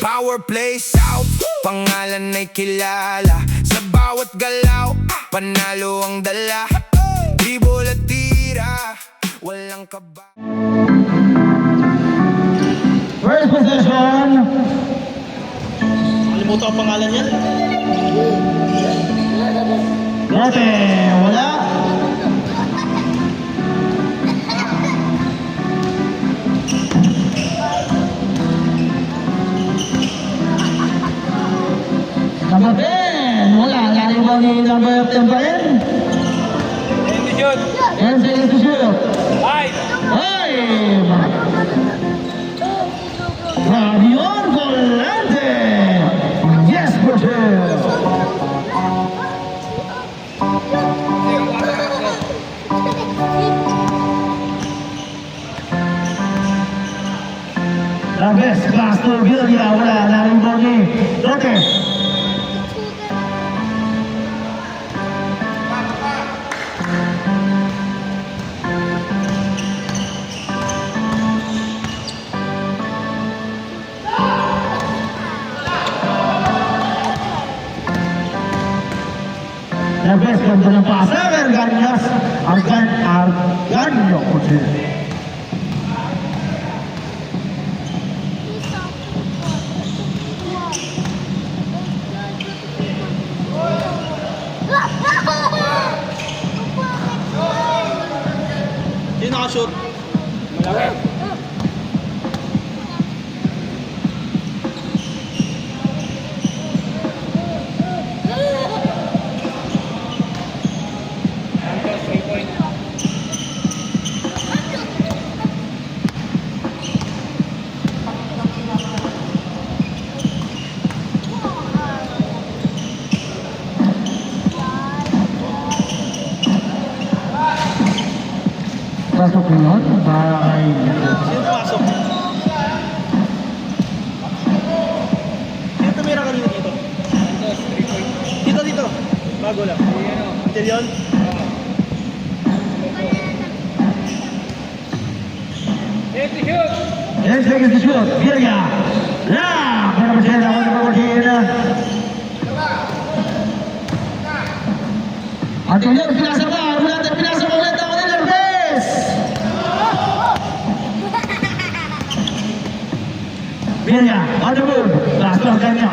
Power play South, pangalan ay kilala. Sa bawat galaw, panalo ang dala. Dribble at tira, walang kaba. First possession. Kalimutan ang pangalan niya. Lote, wala. Number 10, wala. Lari mo ni number 10 pa rin. And the shoot. And seconds to shoot. Five. Five. Fabian Volante. Yes, for sure. La vez, Castro, Villa, wala. Lari mo ni Lote. La vez cuando lo pasa Arganio Coche. Sino nakashoot? Malaki. Pasok yun, bye. Sino pumasok? Sino tumira kanina dito? Dito. Bago lang. Until yun? Yes, seconds to shoot. Villa. La, para Marcela, Anterior, pinasa pa. Pinasa pa ulit ako ni Nerves. Villa, on the move. Pasto Arganio.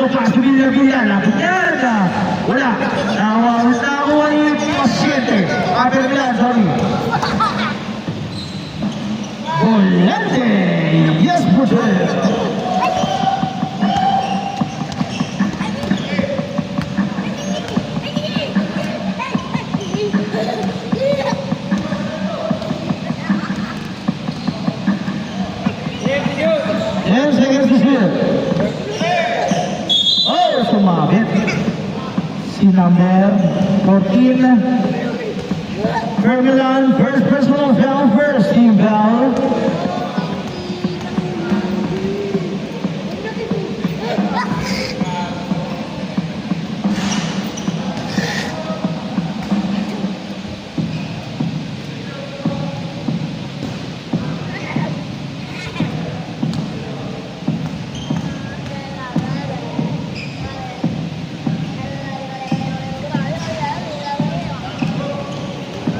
Pasto Villa. La punyada. Wala. Nakuha ni pasyente. Abel Villar, sorry. Volante. Yes, Puter. Yes, seconds to shoot. Oh, sumabit. Si number 14. Fermilan, first personal foul, first team foul.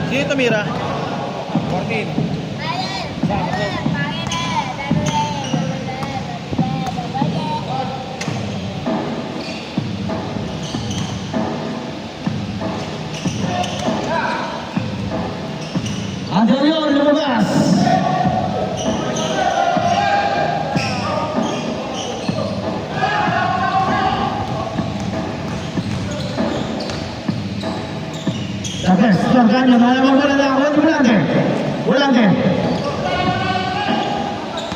Sino tumira? 14. Anterior, lumabas. Tapos, Arganio, wala na ako. Volante.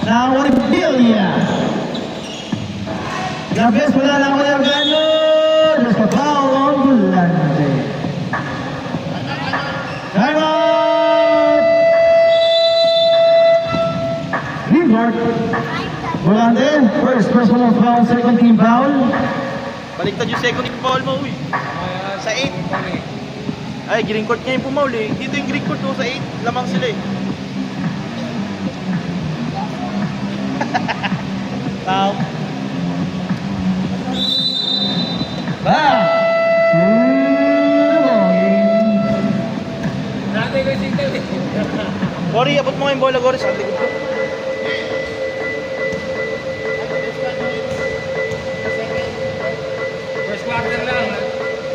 Now, Villa. Tapos, wala na ako ni Arganio. Just a foul on Volante. Time out! Green card. Volante, first personal foul, second team foul. Baliktad yung second team foul mo, uy. Sa 8. Ay, green court niya yung pumaul eh. Dito yung green court ko sa 8. Lamang sila eh. Foul. Gory, abot mo nga yung bola, Gory. Sa likod ko. First quarter lang.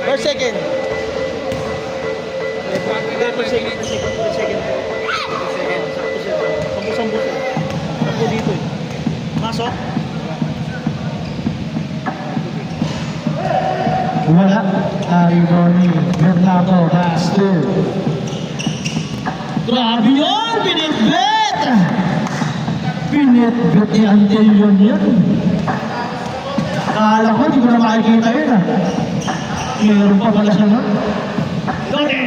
Per second. Per second. Per second. Sakto siya. Sampu-sampu siya. Sampu dito eh. Masok. Wala. Arimoni. Bernardo Castro. Grabe yun! Pinitbit! Pinitbit ni Antillion yun. Akala ko, hindi ko na makikita yun ah. Meron pa pala siya nun. Dote!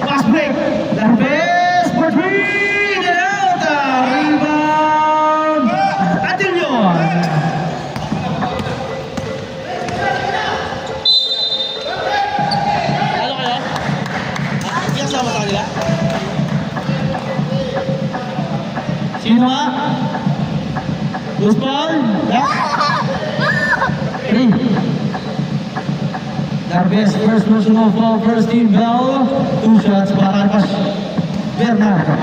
Pass break! Larbes! For three! Get out! Rebound! Antillion! Ano kayo? Hindi kasama sa kanila? Sino nga? Loose ball? Three. Larbes, first personal foul, first team bell. 2 shots para pas Bernardo.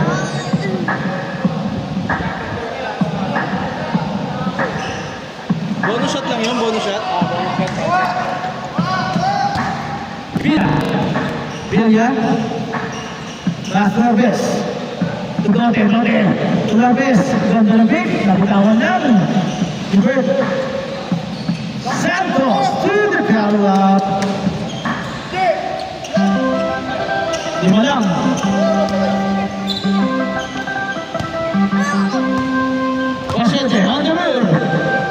Bonus shot lang yun, bonus shot. Villa. Villa. Last Larbes. Dote. To Larbes. Ganda ng pick. Nabitawan lang. Hubert. Santos to the follow-up. Lima lang. Pasyente, on the move.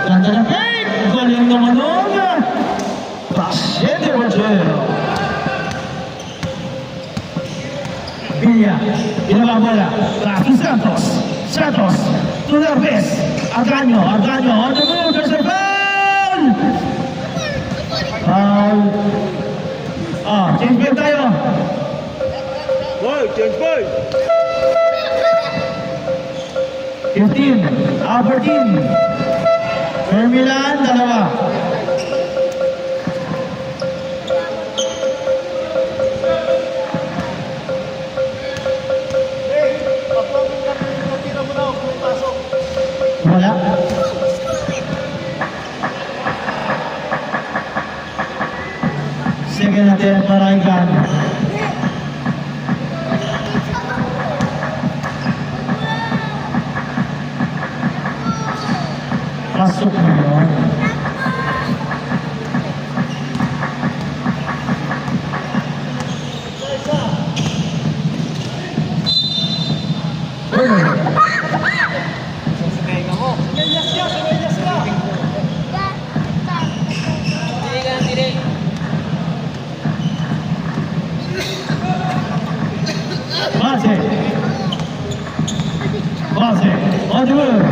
Ganda ng pick. Galing naman nun. Pasyente, Roger. Villa, binaba bola. Rafi Santos. Santos to Larbes. Argaño on the move. There's a foul. Foul. Change game tayo. Boy, change boy. 15, Aberdeen. Fermilan, dalawa. Wala. Second natin para Igan. Pasok na yun. Base. On the move.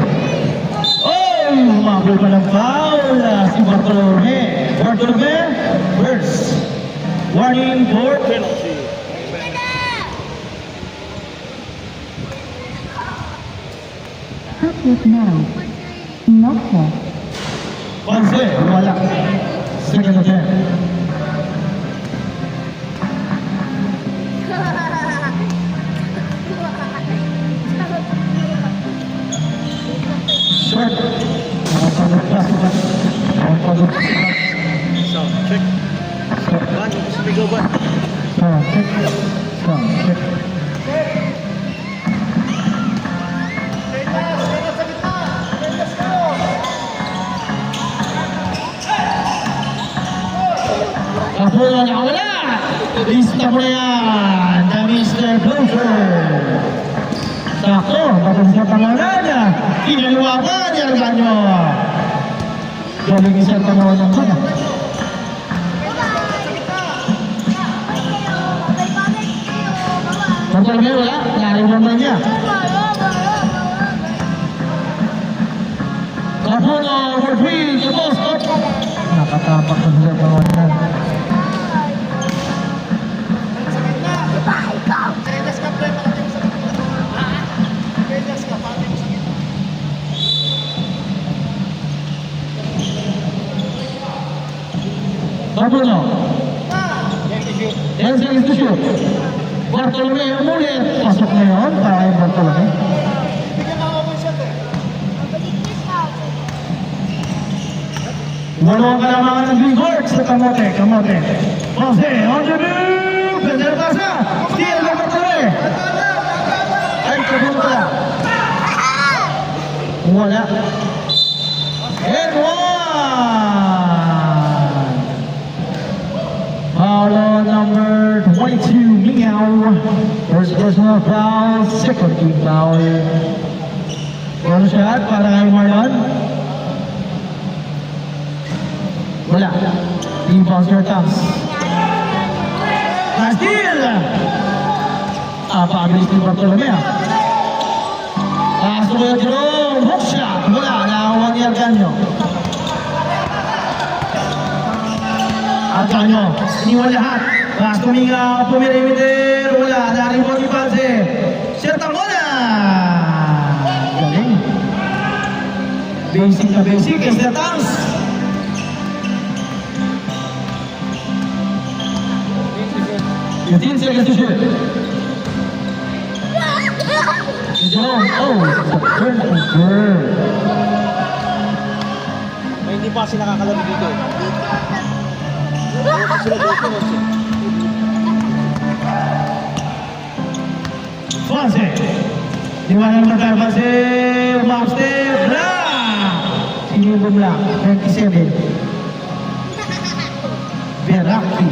Oh! Umabol pa ng foul. Si Bartolome. Burst. Warning for Penalty. Help us now. Not for. Panse. Wala. Second attempt. Short. Nakapagod pa. Sound check. Ban, yung sumigaw ba? Check. Kapulo na wala. Lista mo na yan na Mr. Blufer. Sakto, batang sa pangalan niya. Kinaliwakan niya ang ganyo. Galing isang pangalan ng mga. Motor kayo wala, laring naman niya. Kapulo for 3, the post up. Nakatapak na sila pangalan. Kapulo. 10 seconds to shoot. Bartolome ulit. Pasok na yun para kay Bartolome. Walo ang kalamangan ng green court sa Kamote. Kamote. Jose, on the move! Pwede na pasa! Steal na Bartolome! Ay, kabuto pala. Wala. And one! Foul on number 22, Miao. First personal foul, second team foul. One shot para kay Marlon. Wala. Rebound your thumbs. Steal! Pabilis ni Bartolome. Pasok yung Jerome. Hook shot. Wala. Nakakuha ni Arganyo. Arganyo. Iniwan lahat. Mas tumingaw. Pumirimiter. Wala. Naribot ni Panse. Siyertang muna. Galing. Basic na basic. Siyertangs. 15 seconds to shoot. Jerome, oh, turnover. May hindi pa kasi nakakalaro dito eh. Kasi sila dito eh. Fonse. Dimana naman tayo, Fonse. Umapstep. Bla! Sinibom lang. 27. Berakti.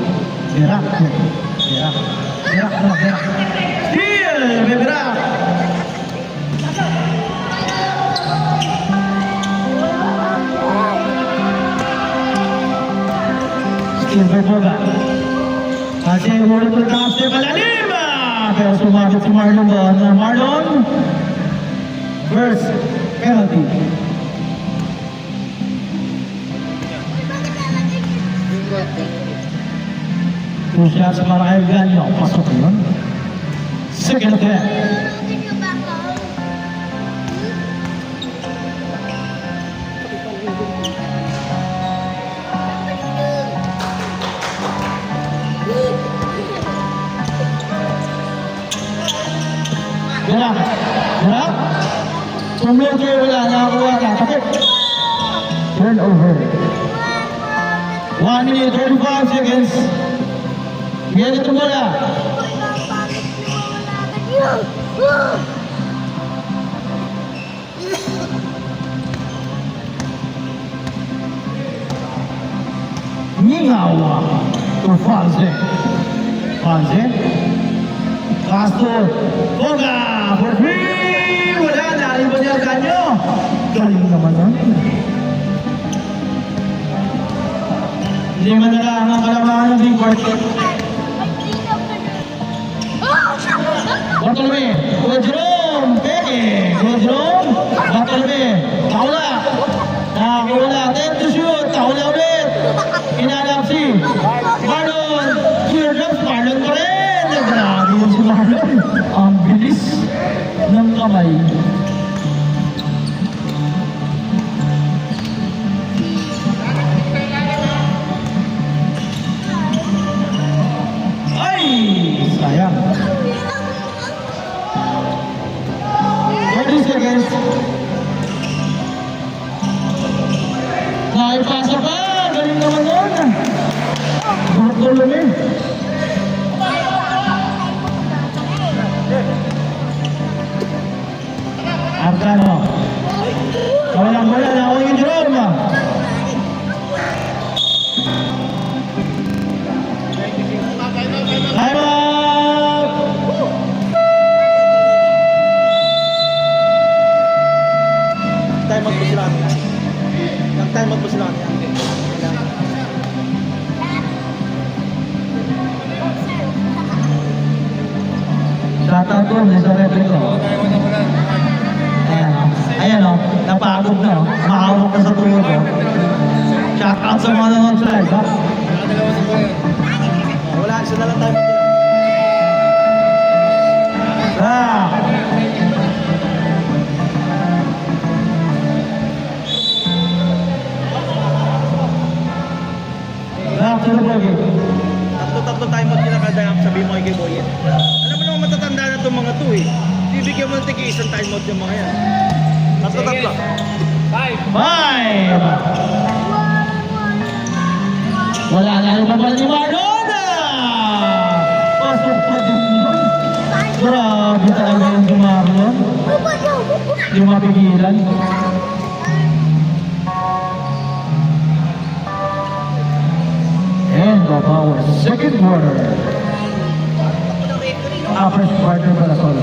Berakti. Berak. Berak na, berak. Steal! Berak! Steal by Boga. Kasi ulit ng upstep palalim! Pero sumabit si Marlon doon. Marlon, first penalty. Two shots para kay Ganyo. Pasok yun. Second attempt. Gerak. Gerak. Tumulong kayo wala. Nakakuha ka. Takip. Turnover. 1 minute 35 seconds. Bigyan ito bola. Mingawa to Fonse. Fonse. Castro. Boga. For free. Wala. Naribon niya Ganyo. Galing naman nun. Hindi man na lang ang kalamangan ng big court. Bartolome, Kuya Jerome, Peke, Kuya Jerome, Bartolome, Taula, nakakawala, 10 to shoot, Taula ulit, inalap si Marlon, teardrops, Marlon pa rin, grabe yun si Marlon, ang bilis ng kamay. Ay, sayang. 30 seconds. Naipasa pa! Galing naman yun! Bartolome. Arcano. Walang bola. Nakuha yung Jerome. Time out! Time out po sila. Nag-time out po sila. Shoutout ko sa referee ko. Ayan o. Ayan o. Napagod na o. Makawak na sa tuyo ko. Shoutout sa mga nanonood sa live ha. Wala, isa na lang time out. Back to the bogey. Tatlo time out nila kada sabihin mo kay Boy. Alam naman tigi isang time out yung mga yan. Tatlo. 5. Wala na rin pa ni Maradona. Pasok pa din yun. Grabe talaga yung si Marion. Hindi mapigilan. End of our second quarter. First quarter pala, sorry.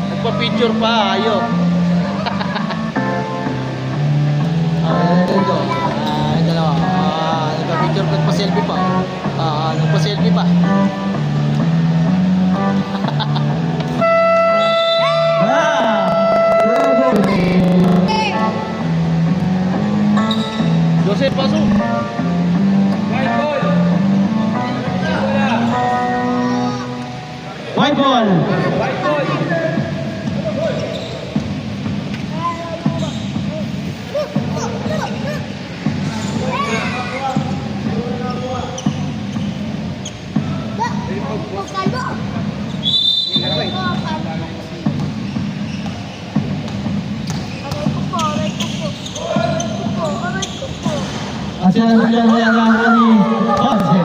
Nagpa-picture pa, ayok. Ito. Dalawa. Nagpa-picture, nagpa-selfie pa. Nagpa-selfie pa. Joseph, pasok. White ball. At sinasabihan mo yan lang ni Jose.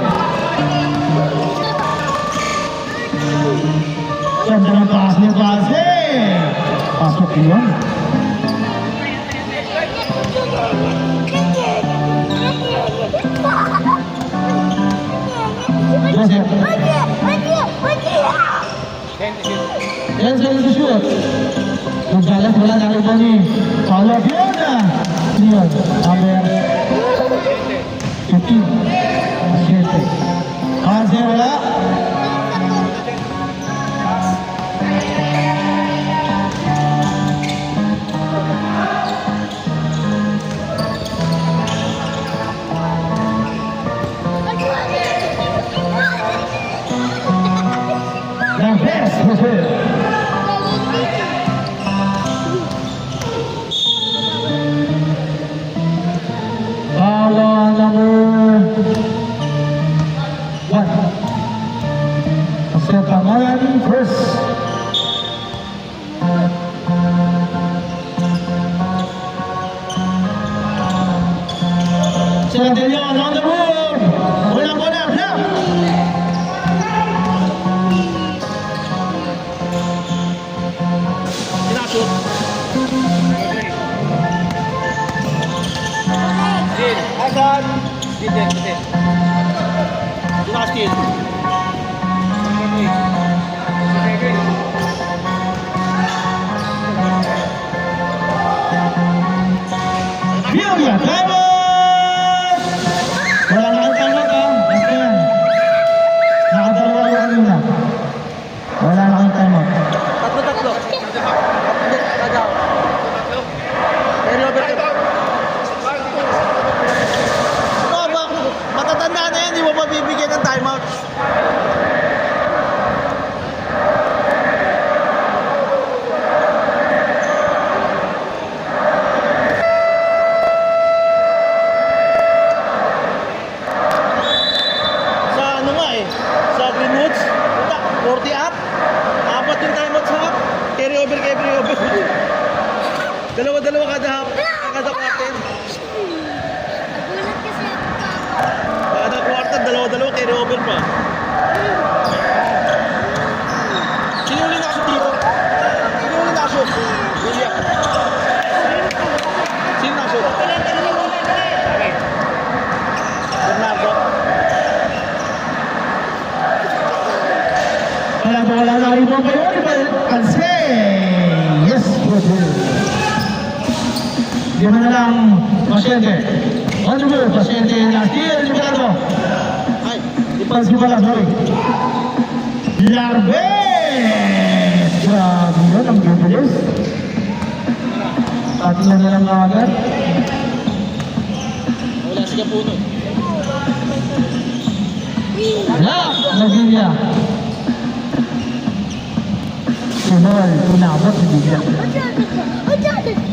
Ganda ng pass ni Jose. Pasok yun. Joseph. 10 seconds to shoot. Magkalas wala na rin ni Paulo Fiona. Leon, number 15. 7. Jose wala. The best Jose. Sepangan first. Selanjutnya on the board. Ulang bola, ulang. Sinashoot. Din. Asan? Din. Sinashoot. Biaya, time out! Wala na kang time out, ha? Basta yan. Nakadalawa ko kanina. Wala na kang time out. Tatlo. Tagaw. Carry over ka. Matatanda na yan, di mo pa bibigyan ng timeout. Sa Greenwoods, 40 up. Apat yung timeout sa half. Carry over. Dalawa kada quarter. Kada quarter, dalawa carry over pa. Sino uli nakashoot dito? William. Sino nakashoot? Bernardo. Wala na rin po kayo. Kalse! Yes, Jose. Di mo na lang pasyente. On the board, pasyente na steal, Ricardo. Ay, Pas di pala, sorry. Larbes! Grabe yun, ang bibilis. Tatlo na lang agad. wala si Kapuno. Wala! Nagigya. Sunod, unabot si Bigya.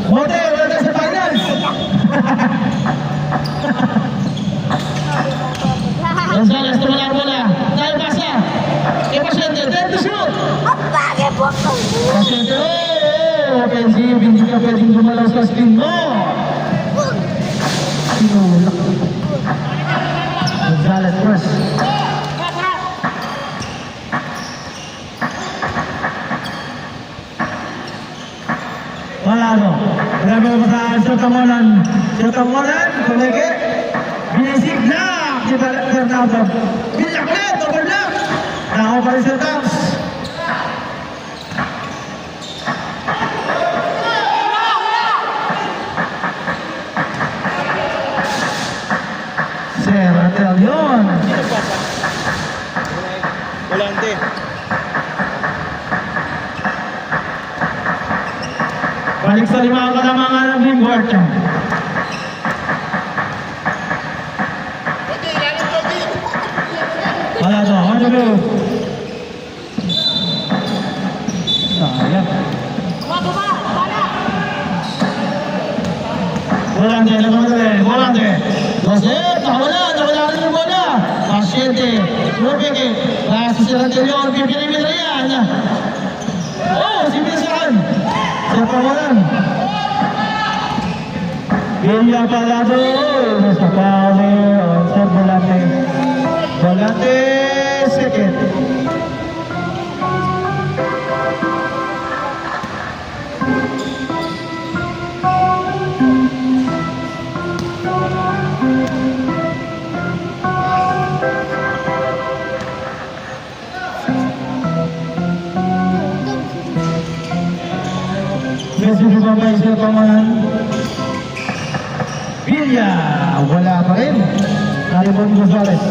Mote, wala na sa finals! Gonzales, tumalar mo na. Dahil ka pwedeng gumalaw sa screen mo. Sinulak. Gonzales first. Wala no. Grabe mo sa Sotamonan. Sotamonan, kumeke. Binisig na. Si Bernardo. Bilak ulit, overlock. Nako pa rin sa Tams. Seratel yun. Sino pasa? Volante. Balik sa lima kalamangan ng Greenwood. Wala to, on the move. Sayang. Volante, volante. Nawala rin yung bola. Pasyente, Rubeke, nasa si Rantelio, pipinimit na yan. Oh, si Pinsan. Sa pangalan. Villa Palado, nasa pale, sa volante. Volante, second. Messi bumabay sa pangalan. Villa, wala pa rin. Naribon Gonzales.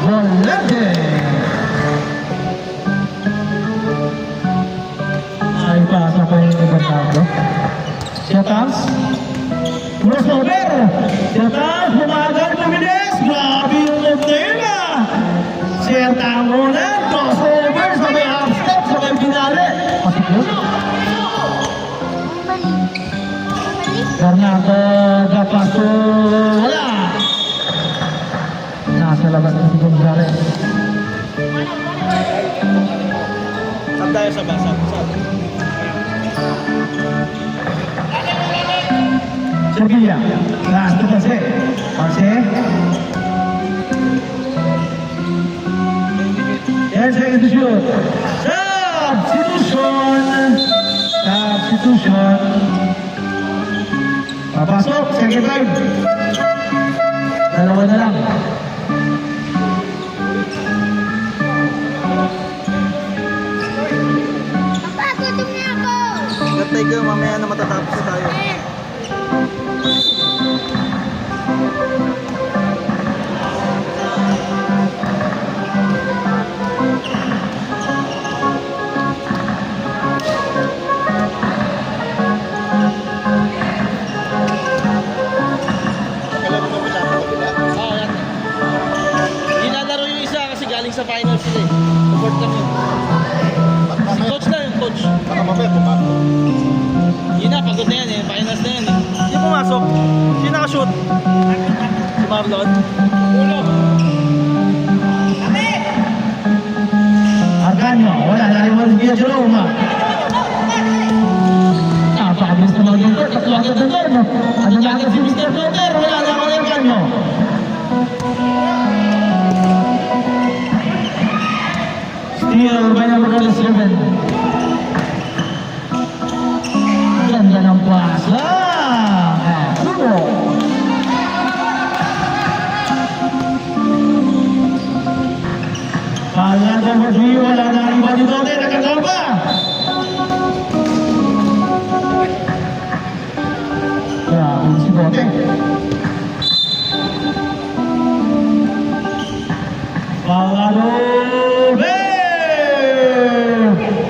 Volante. Ay, pasa pa yung Bernardo. Siya Tams. Crossover. Siya Tams, bumagal, bumilis. Grabe yung move na yun ah. Siya Tangona, crossover, sabay half step, sabay binali. Pasiklo. Bernardo Gapaso, wala. Nasa labas na si Gonzales. Saan tayo sa basa? Sevilla, last to Pase. Pase. 10 seconds to shoot. Substitution. Substitution. Papasok, second time. Dalawa na lang. Papa, gutom na ako! Gatay kayo, mamaya na matatapos na tayo. Nilalaro yung isa kasi galing sa finals sila eh. Support lang yun. Si coach na yung coach. Baka mamaya pumasok. Yun na, pagod na yan eh. Finals na yan eh. Hindi pumasok. Sino nakashoot? Si Marlon. Ulo. Arganio, wala na rin mo si Jerome. Napakabilis na maging court. Tatlo agad na doon. Ano na agad si Mr. Floater? Wala na ako ng Arganio. Steal by number 7. Ganda ng pasa. Tubo. Pala number 3, wala na rin ba dito? Nakagamba. Grabe si Bote. Pangalo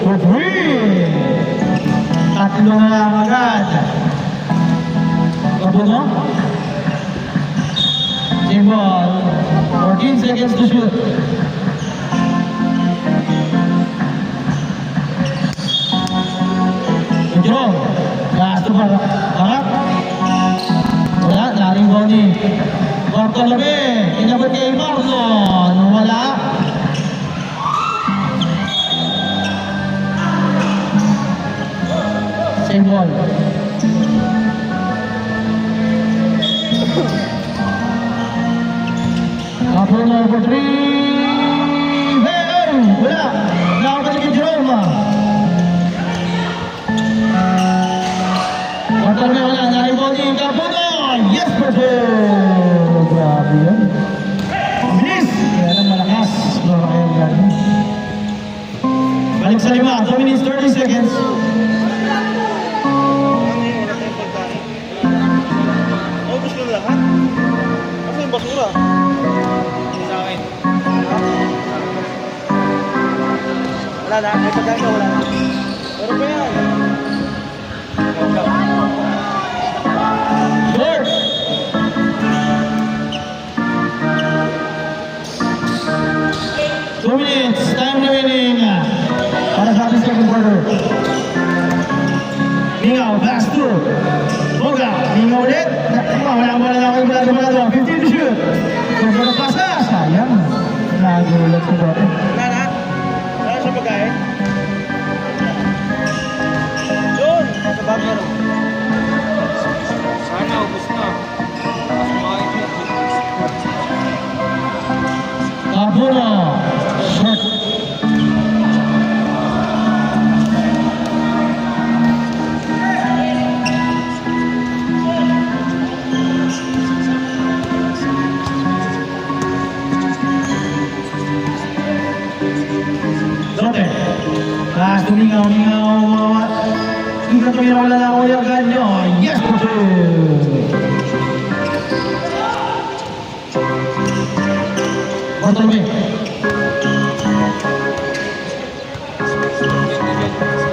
for 3. Tatlo na lang agad. Kabuno. Team ball. 14 seconds to shoot. Jerome. Gasto pa. Harap. Wala. Laring Bonnie. Bartolome. Inabot kay Marlon. Wala. ball. Couple number 3. Hey! Wala! Nakakalik yung Jerome. Quarter na wala. Naribody. Kapuno! Yes, perfect! Grabe yun. Bilis! Kaya lang malakas. Wala kayong gani. Balik sa 5. 2 minutes 30 seconds. Ubus ko na lahat. Kasi yung basura. Sa akin. Wala na. May pagkain ka, wala na. Pero pa yan. Short! Two minutes. Time remaining. Para sa ating second quarter. Mingaw, last two. Boga, mingaw ulit. Wala na ako yung balado. 15 to shoot. Kung sa pasa, sayang. Nagulat sa bote. Wala na. Wala siya pagkain. Yun. Sa bag meron. Sana ubus na. Kapuno. Short. Dote. Last umingaw. Hindi ka tumira wala na ako yung ganyo. Yes, Dote. Quarter me.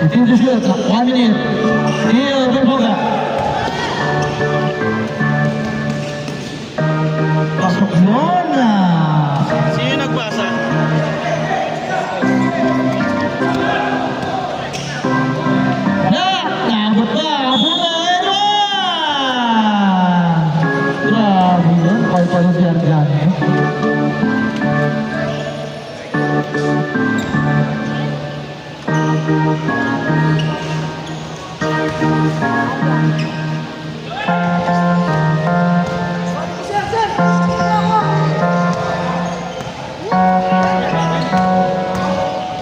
15 to shoot. 1 minute. Here, Boga. Pasok yun. Sino yung nagbasa? Nabot pa. Kapuno. Grabe yun. Pagpalo siya ganyo.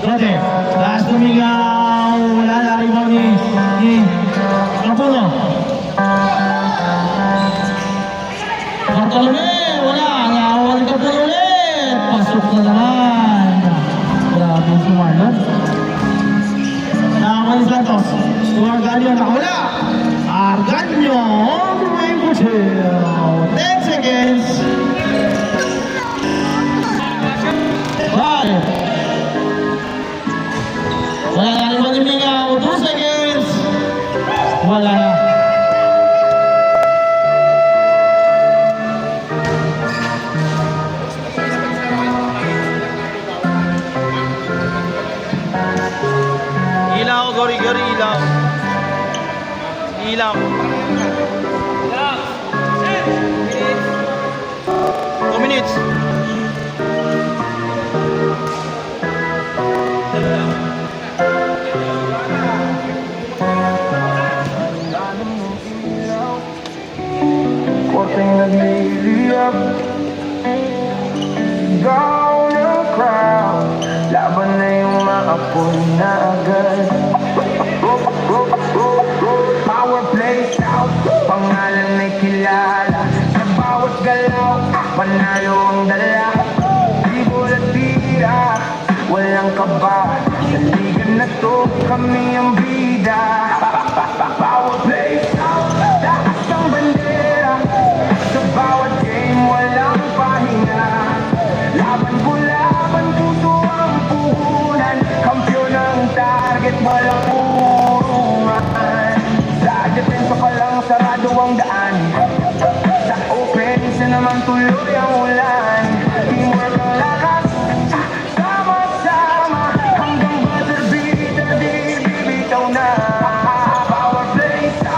Dote, last tumingaw, wala na rebound ni Kapuno. Bartolome, wala, nakawal Kapuno ulit. Pasok na naman. Grabe si Marlon. Nakawal ni Santos. Arganio nakawala. Arganio, all the way for 10 seconds. 5. Wala na rin manimingaw. 2 seconds. Wala na. Ilaw, gori, ilaw. Ilaw. 2 minutes. Korteng nagliliyap, sigaw ng crowd, laban na yung maapoy na agad. Power play out, pangalan ay kilala, sa bawat galaw, panalo ang dala. Dribble at tira, walang kaba, sa liga na to, kami ang bida. Power play out, taas ang bandera, sa bawat game walang pahinga. Laban ko laban, puso ang puhunan, kampiyon ang target, walang urungan. Sa depensa pa lang sarado ang daan, sa offense naman tuloy ang ulan. Teamwork ang lakas, sama-sama, hanggang buzzer beater di bibitaw na. Power play sa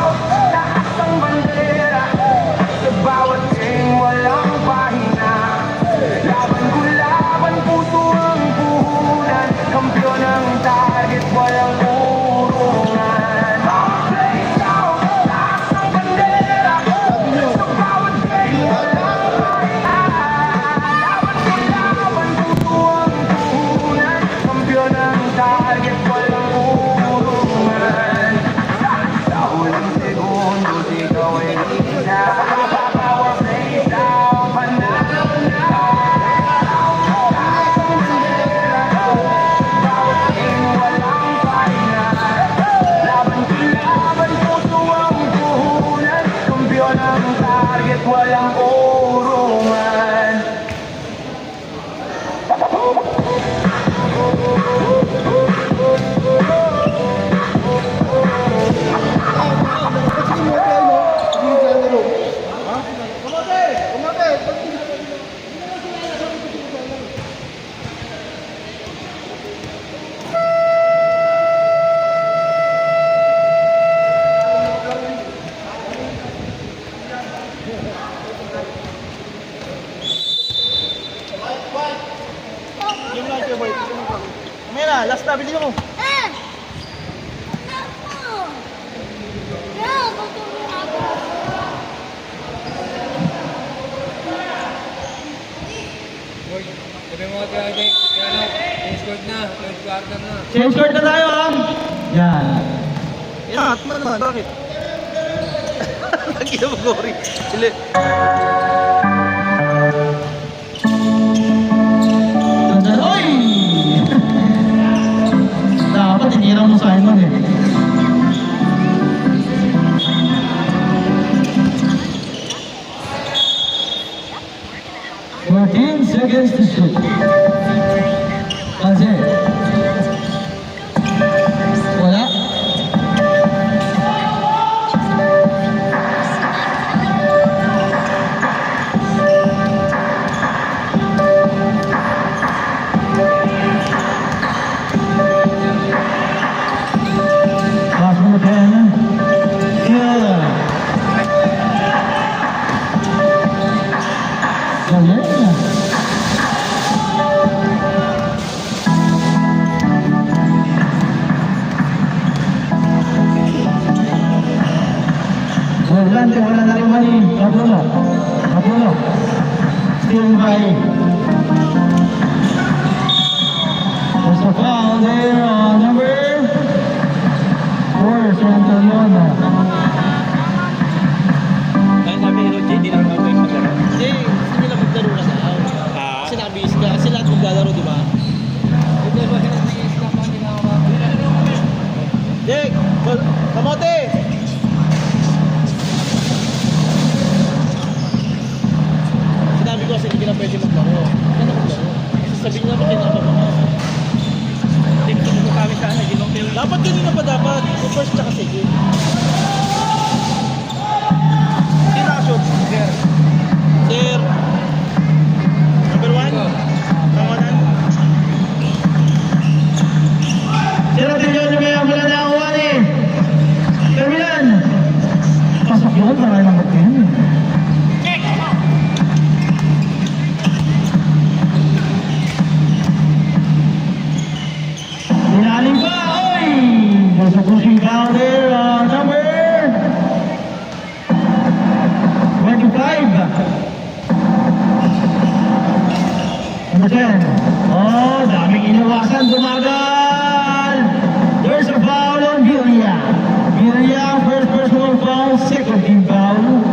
na. Last na, bilhin mo. Eh! Naku! No, gusto mo ako. Sabi mo kaya change code na, third quarter na. Change card na tayo, ha? Yan. Yan, at mo naman. Bakit? Lagi na mag-ori. Sili. Nandyan, oy! Dapat tinira mo sa Simon eh. Seconds to shoot. Kasi. Wala. Pass mo na pena. Yeah. Galing na. Volante, wala na rin mali. Kapulo. Kapulo. Still by. There's a foul there on number 4, San Antonio. Kaya sabi ni Roger, hindi naman mag-break maglaro. Hindi, gusto nila maglaro ka daw. Kasi nakabihis ka, kasi lahat maglalaro, di ba? Hindi ba kaya nag-i-snap ang ginawa? Jake! Kamote! Sinabi ko kasi hindi na pwede maglaro. Hindi na maglaro. Kasi sabihin niya, bakit nakapapamasa? Hindi mo kami sana, hindi mo kayo. Dapat kanina pa dapat. Yung first tsaka second. Hindi nakashoot. Sir. Sir. Number 1. Tawanan. Sino tingin nyo kaya wala na ako eh? Terminan! Pasok yun, maraming ng batin. Nilalim pa, oy! There's a pushing foul there, number 25. Number 10. Oh, daming iniwasan, dumagal! There's a foul on Virya. Virya, first personal foul, second team foul.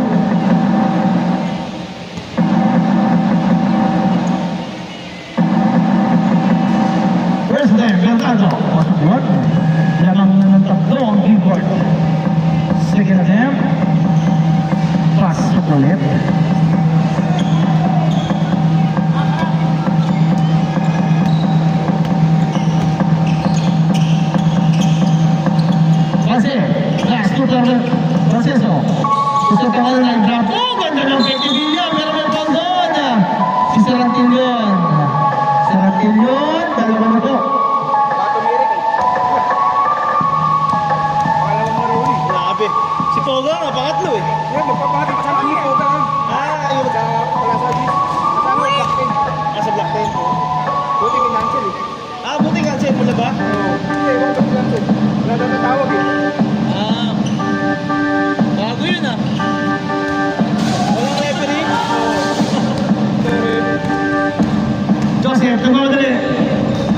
First time, Bernardo. Pasok. Lamang na ng tatlo ang keyboard. Second attempt. Pasok ulit. Kasi, last two target. Proseso. Gusto pa ka na drop. Oh, ganda ng Petibilla. Meron may pang doon. Si Sarantillon. Sarantillon, dalawa na po. Grabe. Si Poga nga, pangatlo eh. Magpapakit sa tipo ka. Ayun. Nasa black pen. Buti kinansel eh. Buti cancel mo na ba? Hindi, wala ka kinansel. Wala na natawag eh. Bago yun ah. Walang referee. Joseph, tumawa dali.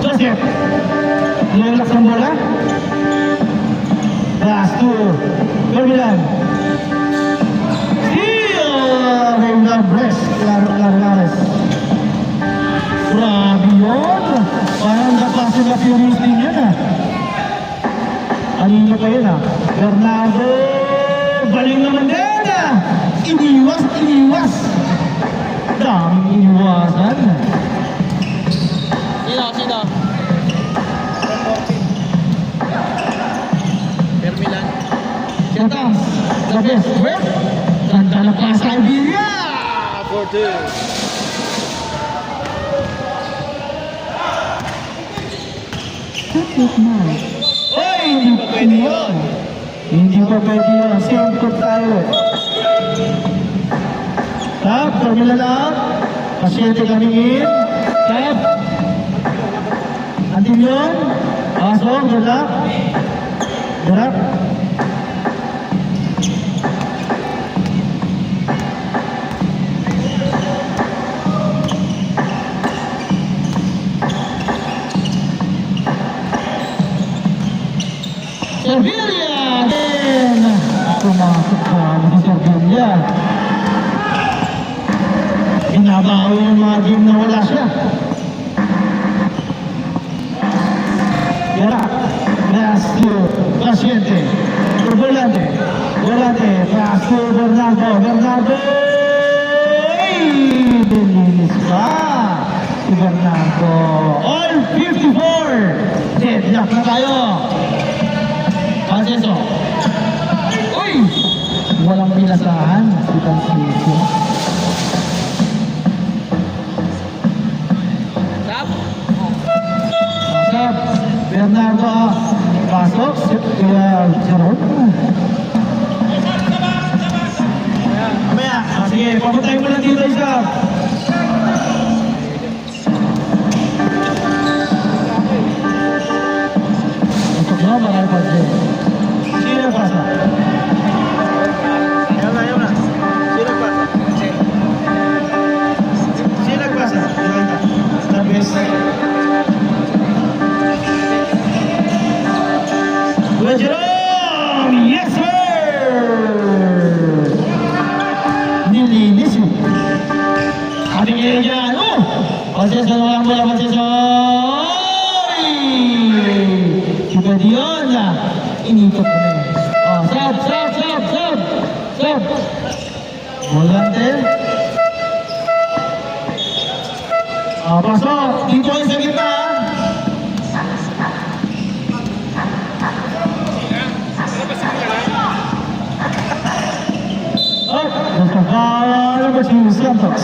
Joseph. Relax ang bola. Last two. Terminan. Steal! Raymond Brest. Lares. Grabe yun. Parang napasok na furious din yan ah. Kanina pa yun ah. Bernardo. Galing naman din ah. Iniwas. Daming iniwasan. Sino? Permilan. Sentang. The best. Wait. Ganda na pa sa Iberia. 4-2. Oy, hindi pa pwede yun. Hindi pa pwede yun. Same court tayo. Tap, terminal lang. Pasyente kami in. Tap. Ulitin yun. Pasok, good luck. Good luck. Sevilla! Then, pumasok pa ang Sevilla. Binabawi yung mga game na wala siya. Yara, Nasio, Pasyente, Volante, Volante, Nasio, Bernardo, ay, dilinis pa. Si Bernardo, all 54. Deadlock na tayo. Francisco. Uy! Walang pinasahan si Francisco. Tap. Pasok. Bernardo. Pasok. Jerome. Mamaya. Sige, papuntahin mo lang dito isa. Pasok na, marami pa siya. Sino nagpasa? Ayaw na. Sino nagpasa? Sino nagpasa? Tabes. Kuya Jerome! Yes, sir! Nilinis mo. Ating ngayon dyan. Oh! Panseso na lang mula, Panseso! Si Pwede yun. Inikot ko na yun. Oh, sab! Volante. Pasok. Dito kayo sa gitna. Oh, nagkakala ba si Santos?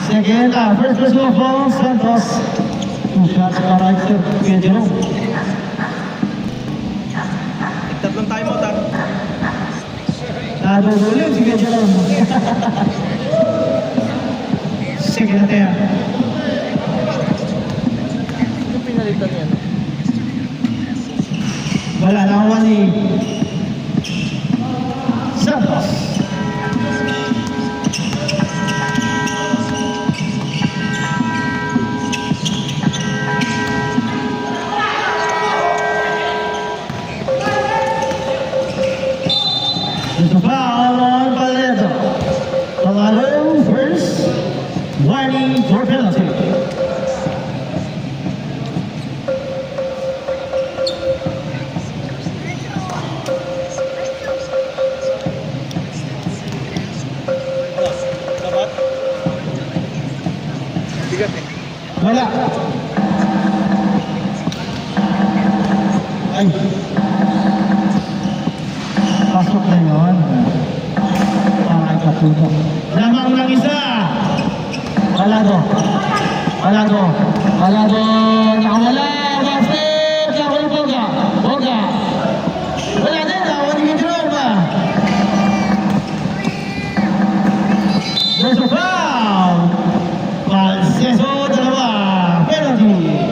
Second, first person of Santos. Two shots para kay Kuya Jerome. Tatlong time out, Nadudulim si Kuya Jerome. Second na tayo. Yung pinalitan yan. Wala na ako ni Santos. There's a foul on Valedo. Valedo first, warning for penalty. Dapat? Bigat eh. Wala. Ay. Pasok na yun. Para ikatulong. Lamang ng isa. Balado. Nakawala. Basket. Nakawala Boga. Wala din. Nakawala ni Jerome ba? There's a foul. Palseso, dalawa. Penalty.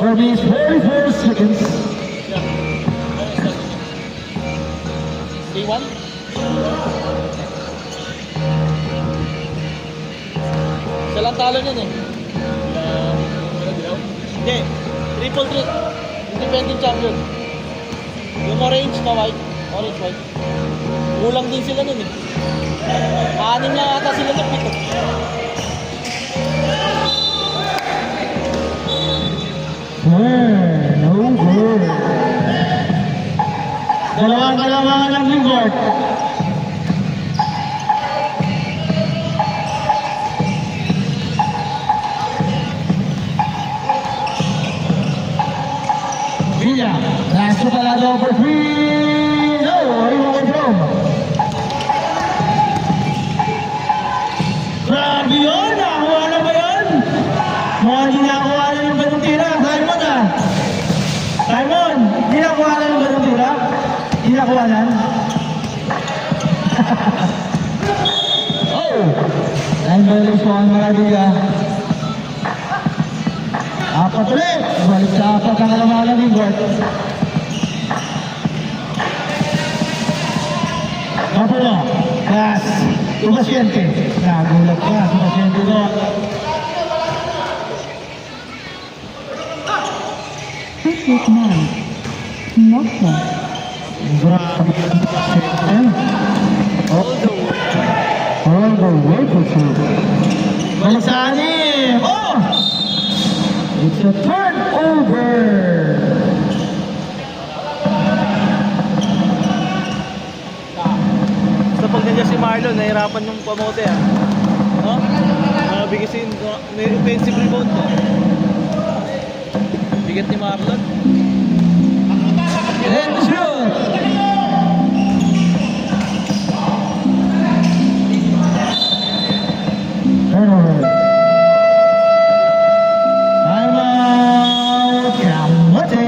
Or means 44 seconds. Day 1? Siya lang talo nun eh. Hindi. Triple threat. Independent champion. Yung orange na white. Orange white. Kulang din sila nun eh. 6 lang ata sila na 7. No good. Dalawang kalamangan ng Lingard. Villa, last to Balado for 3. No, away from. Grabe yun, nakakuha na ba yun? Mukhang hindi nakakuha na yung ganung tira. Simon ah. Simon, hindi nakakuha na yung ganung tira. Hindi nakakuha na. Oh! Line violation mga liga. Jackpot ulit. Balik sa pagkakalawanan ni Gort. Kapulo. Pass. Tumasyente. Nagulat ka. Tumasyente doon. Patrick Man. Nokta. Grabe ang tumasyente. All the way to two. Balik sa anim. Oh! It's a turnover. Basta pag nandiyan si Marlon, nahirapan yung pamote ah. No? Bigisin, may offensive rebound to. Bigat ni Marlon. And shoot! Turnover. Timeout! Kamote!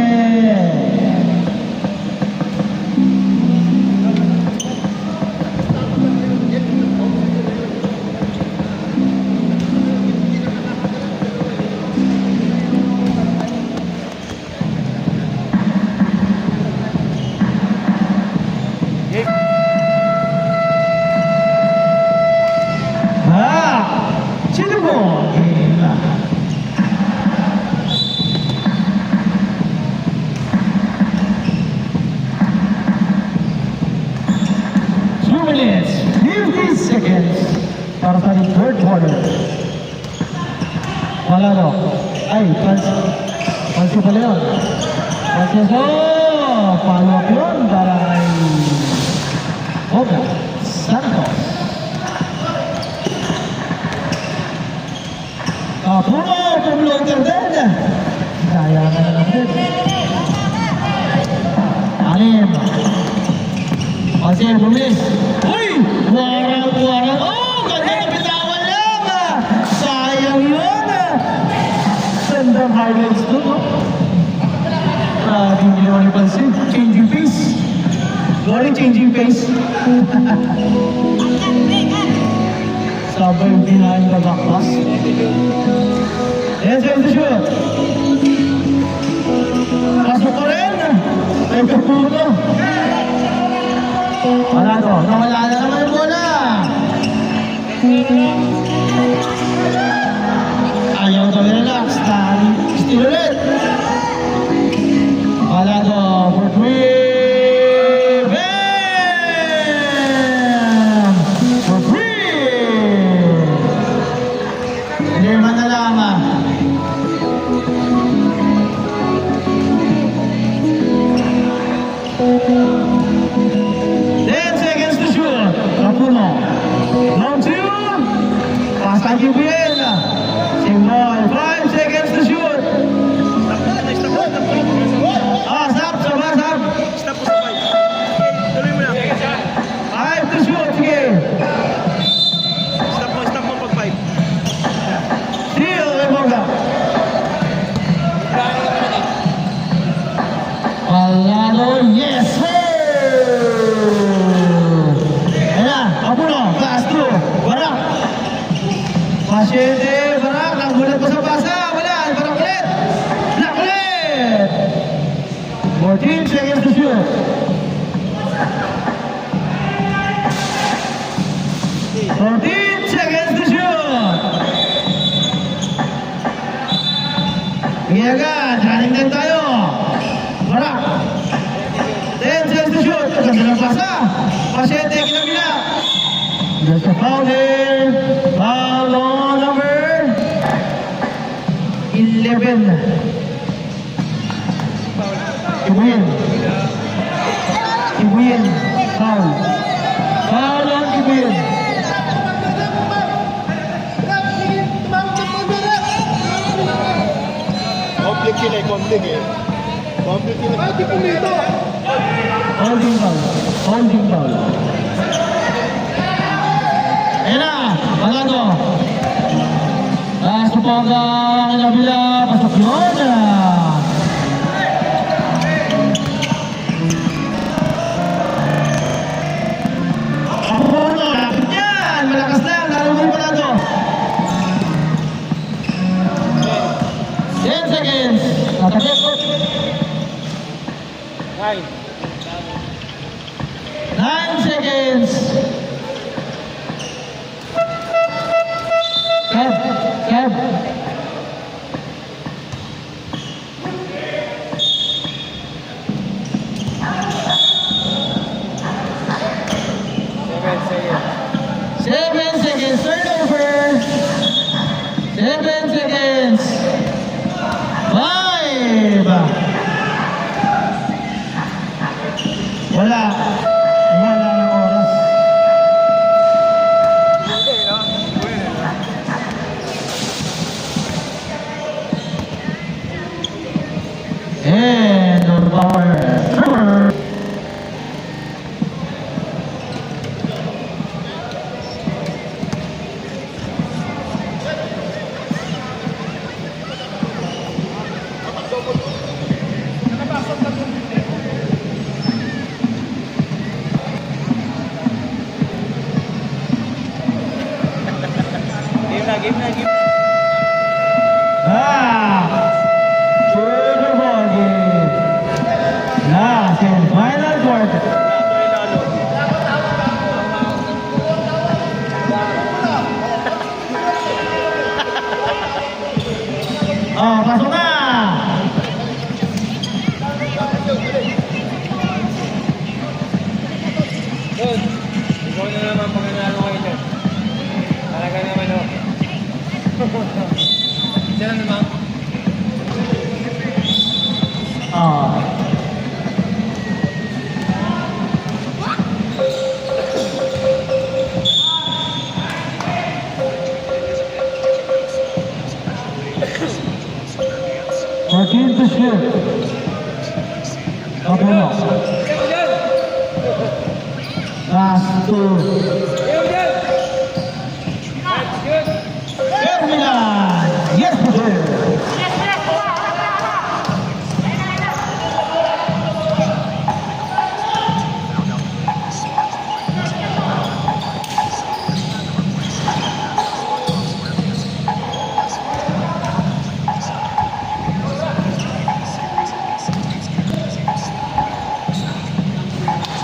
Sino po? Two minutes, 50 seconds para sa third quarter. Wala no. Ay, pansi pala yun. Pansi so, follow up yun. Daray Hoga Santos. Puno, pumloader din. Kaya na natin. Anim. Kasi bumis. Uy! Warang. Oh! Ganda na bitawan lang. Sayang yun. Gandang highlights doon. Hindi naman ipansin. Changing face. Glory changing face. Sabay behind the back pass. Yes, here's the shoot. Pasok ko rin. Ay, kapuno. Wala to. Nawala na naman yung bola. Ayaw to relax. Still ulit. Wala to. For three. Bam! For three. Lima na lang ah. Round two. Pass by QBL. Same ball. 5 seconds to shoot. Stop. Stop po sa 5. Tuloy mo lang. 5 to shoot. Sige. Stop mo pag 5. Steal. Eboga. Palado. Yes, sir. Pasyente, Barak, nagulat pa sa basa, wala, Barak ulit, Black ulit! 14 seconds to shoot. Agad, haling din tayo. Barak. 10 seconds to shoot, ganda ng basa. Pasyente, kinabila. There's a foul here. Foul on number 11. Ibuyen. Foul. Foul on Ibuyen. Holding foul. Ayan na, Magado. Supaga ang nabila, pasok yun. Lapit yan, malakas lang, lalo mo Magado. 10 seconds. Tatapos. 9 seconds. Kev. Seven seconds. Turnover. 7 seconds. 5. Wala ng oras. And on power. Game na. Super ball game. Last and final quarter. Oh, pasok na! Yun. Ikaw na naman panganalo kayo dyan. Talaga naman ho. Diyan naman. Oh. Martin to shoot. Kapuno. Ikaw dyan! Last two. Ikaw dyan! Good! Milan. Yes, sir.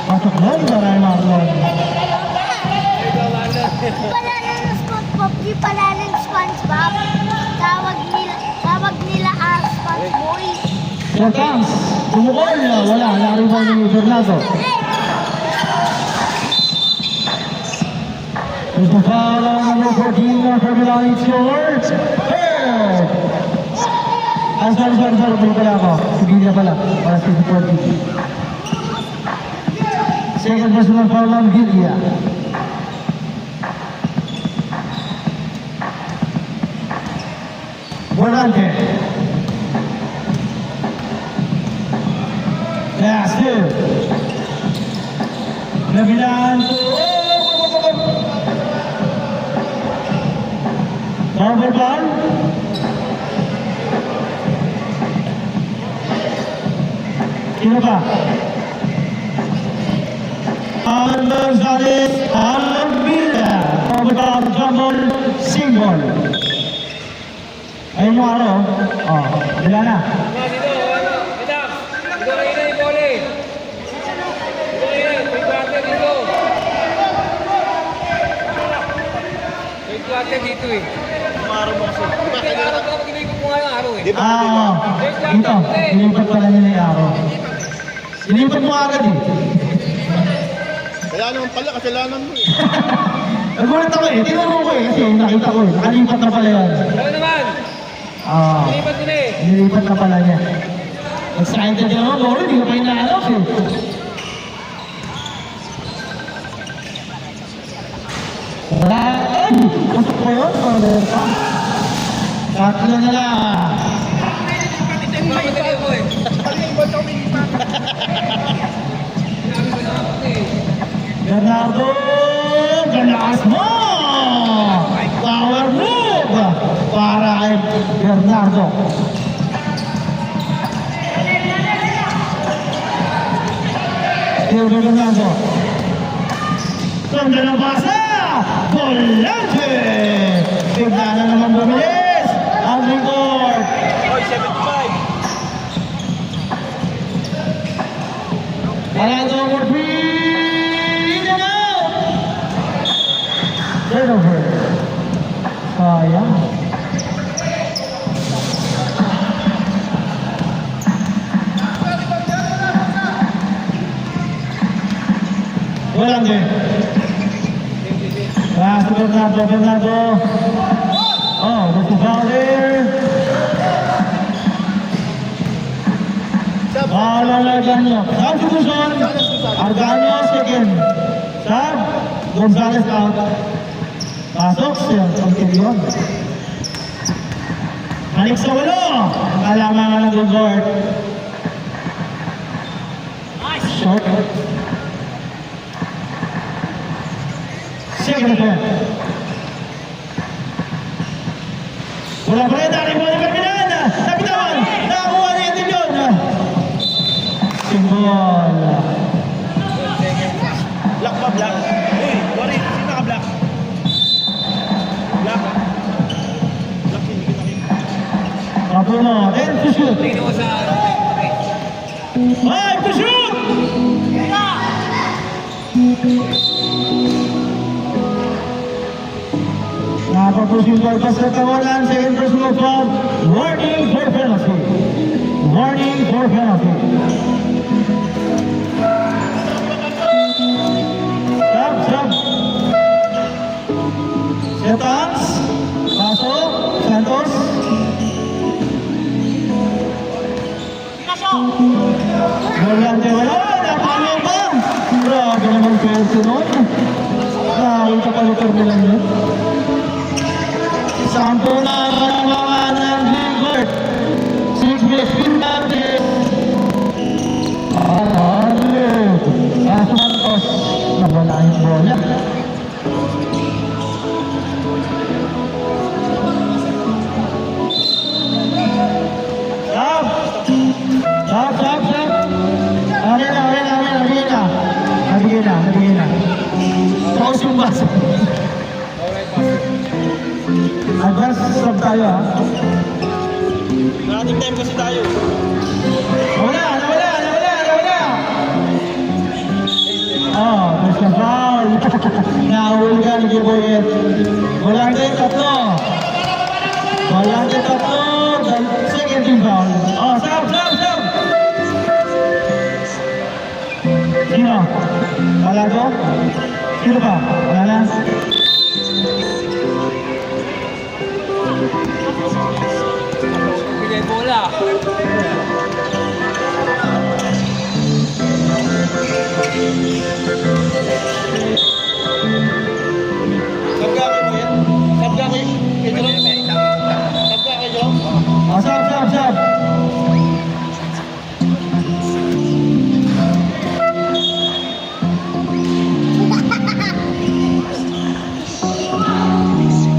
Pasok lang sa Ray Marlon. Pala ng SpongeBob, di pala ng SpongeBob. Tawag nila SpongeBoy. Sir Tams, tumukol. Wala, laro ba ni Bernardo? Is the foul on number 14 for Milan score? Third! Sorry, balik pala ako. Sige na pala, para sa 40. Second personal foul on Gilia. Volante. Last two. Levinan. Power ball. Sino pa? Alan Gonzalez, Alan Villa. Power ball, jumble, single. Ayun yung araw. Oh, wala na. Dito, ano? Edap! Dito kayo na yung bole! Dito kayo na, may quarter dito! May quarter dito eh. Umaraw mo kasi. Hindi, araw ko ako ginigit mo nga yung araw eh. Dito. Ilipat pala nila yung araw. Ilipat mo agad eh. Kaya naman pala, kasalanan mo eh. Nagulat ako eh. Tinanong ko eh. Kasi nakita ko eh. Nakalipat na pala yan. Ano naman? Ilipat nila eh. Nilipat na pala niya. Excited ka naman, Lord. Hindi ka pa inaalok eh. Wala. Ay! Pasok pa yun? Tatlo na lang. Mamadali ako eh. Sinabi ko na ako eh. Bernardo! Ganaas mo! Power move! Para kay Bernardo. Still Bernardo. Ganda ng basa! Volante! Bigla na naman bumilis! Ang record! Oy, 75. Walang din. Si Bernardo. Oh, there's a foul there. Argano. Substitution. Argano second. Sub. Gonzalez out. Pasok siya. Pagkiliyon. Balik sa walo. Kalamangan ng guard. Short. Second attempt. Wala pa rin. Dari mo na Ferdinand. Napitawan. Nakakuha na yung yun. Simbol. Black pa, black. Uy, sorry, sino naka-black? Black, ha? Black, hindi kita kita. Kapuno. And to shoot. Tingnan mo sa... Ay, to shoot! Nakapapos yung ball pass sa tawanan. Second personal foul. Warning for penalty. Warning for penalty. Stop. Setans. Pasok. Santos. Volante wala. Napalo pa. Grabe naman pwede nun. Nakawita pa lutar nila yun. Sampo na mga ng Gilbert. 6-15 natin. Santos. Nawala yung bola. Stop. Nabigay na. Pause yung bus. Advance sub tayo ha. Maraming time kasi tayo. Nawala. There's a foul. Nahuli ka ni Giboyet. Volante tatlo. Second team foul. Stop. Sino? Wala to? Sino pa? Wala na? Bigay bola. Sabga kayo, Boyan? Sabga kayo? Sabga kayo? Stop.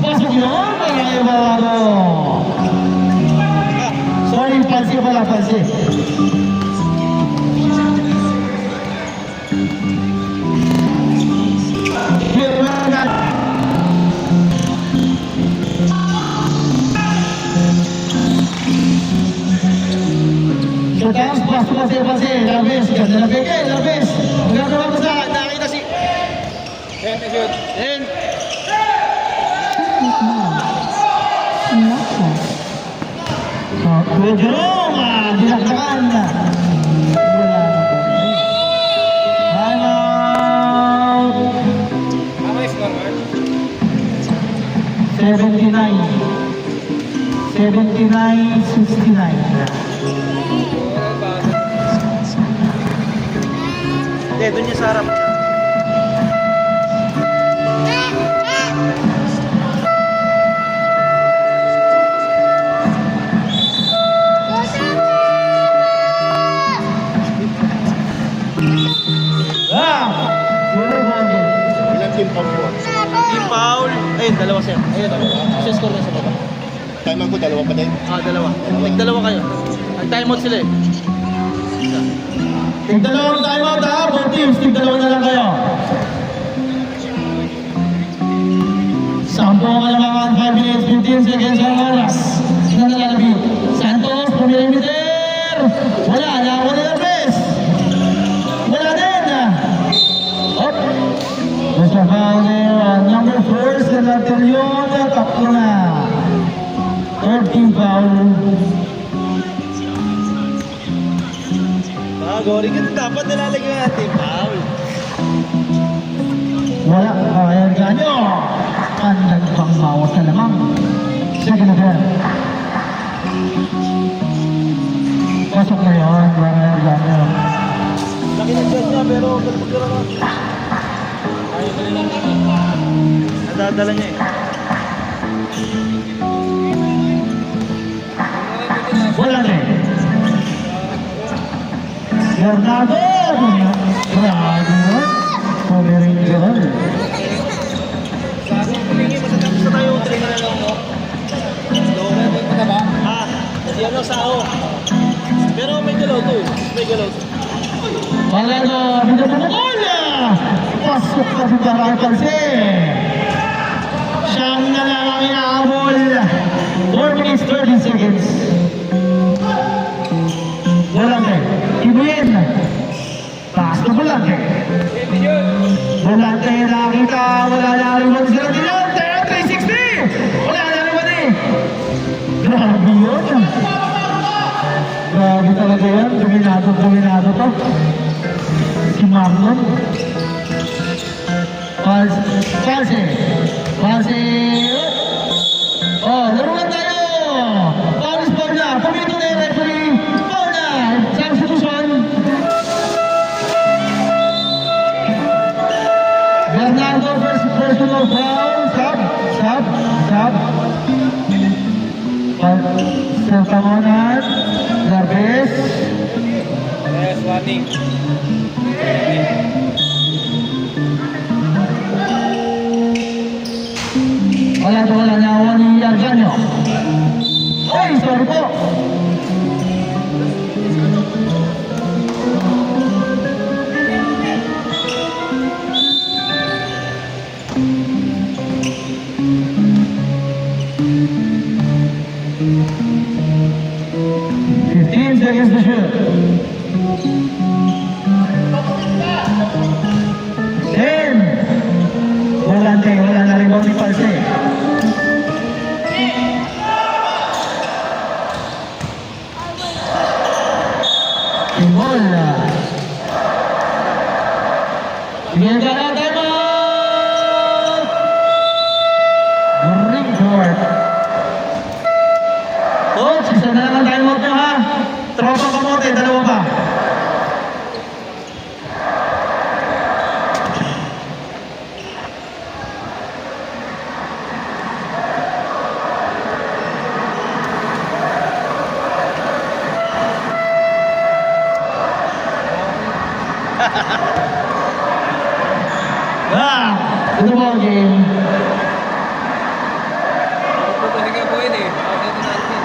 Pasok yun, mga ibaro. Sorry, pansi pala. Fernandez. Setans, pasok kasi. Labis. Ganda na bigay. Magagawa mo sa nakita si... And, Knocked off. Jerome, dinakdakan na. Time out. Tama yung score, Mark. 79-69. hindi, doon niya sa harap. Ilang team foul mo? Team foul. Ayun, dalawa siya. Ayun, siya score na sa baba. Time out ko, dalawa pa din. Dalawa. Nagdalawa kayo. Nag-timeout sila eh. Tig-dalawang timeout ha, both teams, tig-dalawa na lang kayo. Sampo ka naman, 5 minutes, 15 seconds ang oras. Nanalalabi. Santos, pumilimeter. Wala na Lopez. Wala din. Up. Mr. Fowler, number 4, Senatorion, tatlo na. Third team foul. Gori ka dapat nilalagyan natin foul. Wala. Ayan ganyo. Nagpang bawat na lamang. Second attempt. Pasok na yun. Ayan ganyo. Laki ng chest niya, pero pagkara na. Ayaw ka lang nadadala niya eh. Wala na eh. Bernardo! Bernardo! Pomeranian. Matatapos na tayo, 3 na lang ako. Low na ba? Kasi ano, sao. Pero may galaw to eh. May galaw to. Palado! Binabukol! Pasok na si Baray Parse! Siyang na lang ang inaabol. 4 minutes, 30 seconds. Volante. Ibuin. Taas na volante. Volante nakita. Wala na rin mo sila dilan. 360. Wala na rin mo eh. Grabe yun. Grabe talaga yan. Dominado to. Si Marlon. False. Oh, laruan tayo. Paris Borja. Pumito na yung referee. Foul na. Substitution. Bernardo versus personal foul. Sub. Sertamonan. Garbes. Yes, warning. Wala na ako ni Arjanyo. Ay, sorry po. Seconds to shoot. 10. Volante, wala na rin ni Parse. Bola. Bigyan ka na tayo. Ring court. Coach, isa na lang tayo mo ha. Tropa kamote, dalawa pa. Ito po ang game. Pupunin ka po yun eh. Dito natin.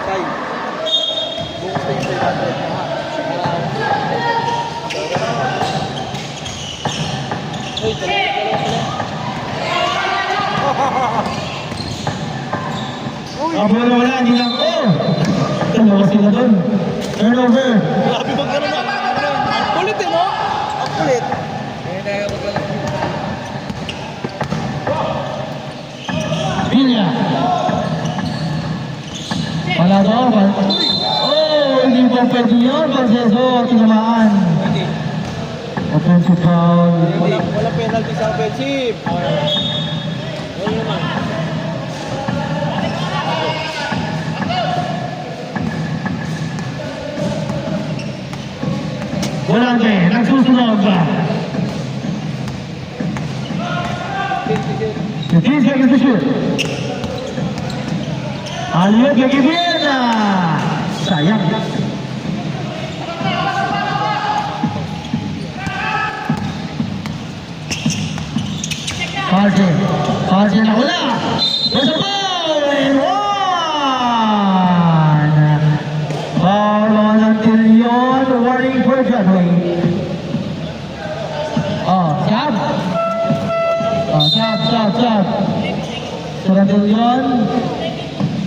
Tay. Bukas na yung 500. Uy, Wala, hindi lang ko. Dalawa sila doon. Turnover. grabe magkaroon na. Ang kulit eh, no? Ang kulit. Ngayon tayo maglalak. Villa. Wala to. Oh, hindi pa pwede yun. Proseso, tinamaan. Offensive foul. Walang penalty sa offensive. Wala naman. Volante, nagsusunod ba? 15 seconds to shoot. Aliyot kagibin. Sayang. False na wala. There's a foul and one. Foul on until yon. Warning for Broadway. Sab. Sab. So until yon.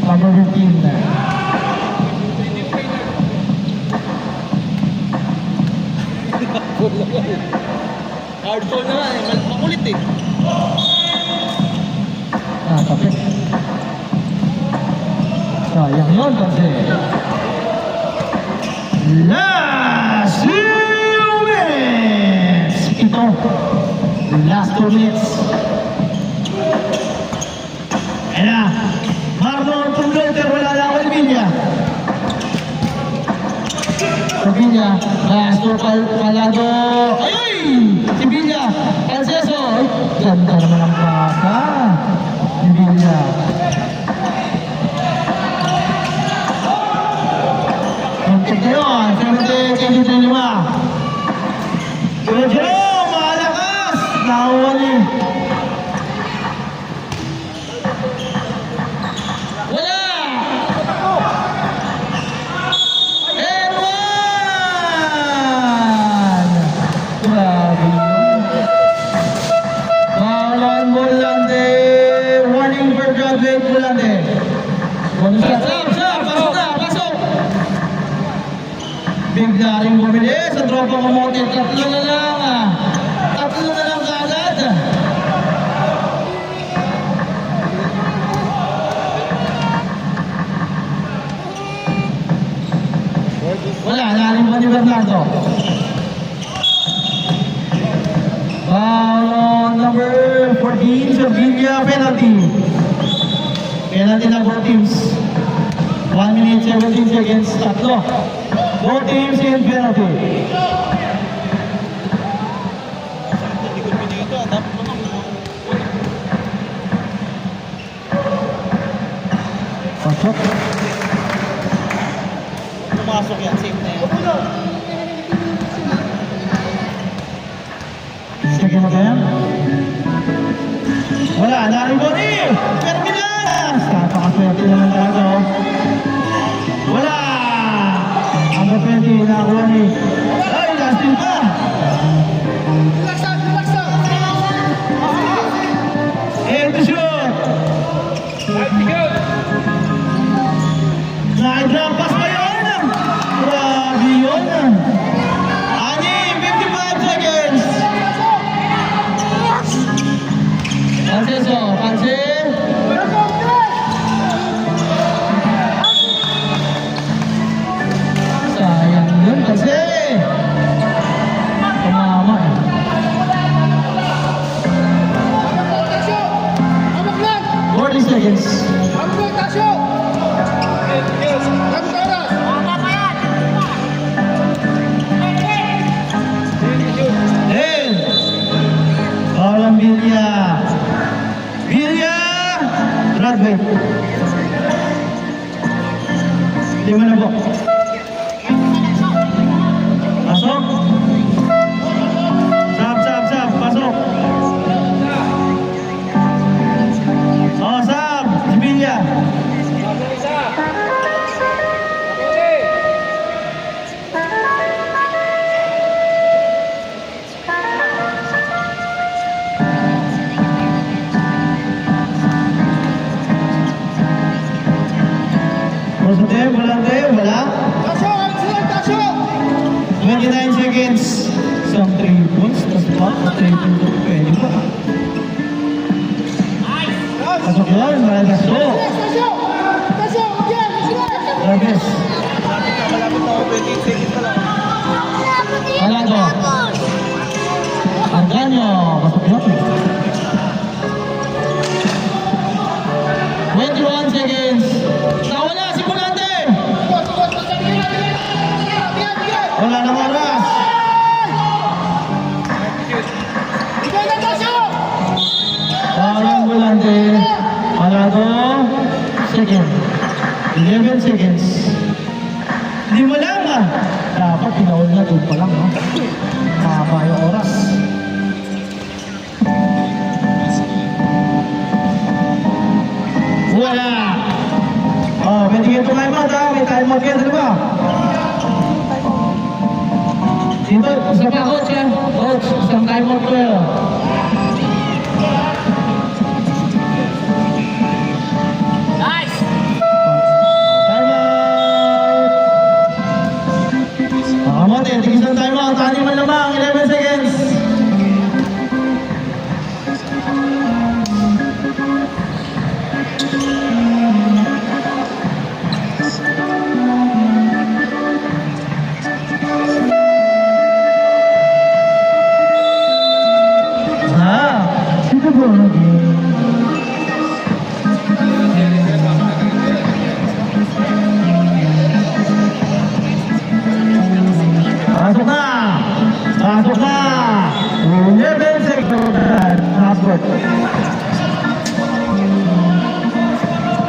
Number 15 na. Hardball na nga eh. Makulit eh. Kapit. Sayang yun kasi. Last 2 minutes. Ayan na. Marlon Pumloter, wala lang ako Villa. Villa, last to Palado. Ay! Si Villa, Calceso. Ay, ganda naman ang bata. Si Villa. Kontik na yun, 70-25. Jojo, malakas! Nakuha ni. Wala! And one! Grabe yun. Balan Volante. Warning for graduate Volante. Pasok! Pasok! Bigla rin bumili sa tropa kamote. Tatlo na lang kaagad. Wala, narin pa ni Bernardo. Foul on number 14, Sevilla penalty. Penalty ng both teams. 1 minute 17 seconds, tatlo. Both teams in penalty. Likod mo dito, dapat naman. Pasok. Pumasok yan, safe na yan. Second attempt. Wala, narin po ni Perminas. Napakaswerte naman talaga. Wala. Ang defense nakuha ni. Ay, last team pa. And to shoot. Nine-drop pass pa yun. Grabe yun. Ani, 55 seconds. Panseso, pansin. Sayang yun kasi. Tumama eh. Forty seconds. Then, Paulang Villa. Villa! Bradway. Lima na po. Pasok. Sab. Pasok. Oh, sab. Si Villa. Wala. 29 seconds. Isang 3 points. Tapos pa, 3 points. Pwede pa. Pasok yun. Malagas to. Labis. Malapit na ako, 28 seconds pa lang. Palado. Arganyo. Pasok yun. 21 seconds. Nawala si Bulante. Wala nang oras. Parang Bulante. Palado. Second. 11 seconds. Hindi mo lang ah. Dapat pinawal na doon pa lang. No? Mahaba yung oras. Wala. Oh, pwede kayo ito time out ha. May time out kayo, di ba? Dito, isa pa coach yan. Coach, isang time out kayo. Nice! Time out. Kamote, isang time out. Ani man lamang, 11 seconds.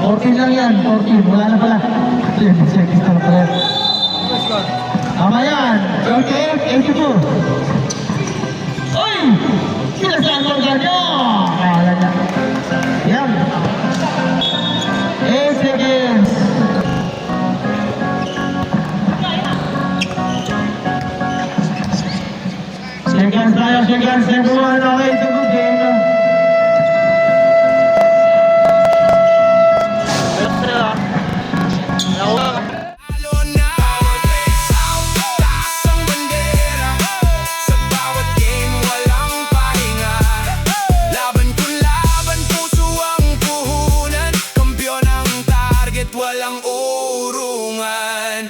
14 lang yan, 14. Wala na pala. 20 seconds na pala. Tama yan. 88, 84. Oy! Sinasama ka nyo! Kala niya. Yan. 8 seconds. Seconds tayo, seconds. Everyone, okay, it's a good game. Lalo na taas ang bandera. Sa bawat game walang pahinga. Laban kung laban, puso ang puhunan. Kampiyon ang target, walang urungan.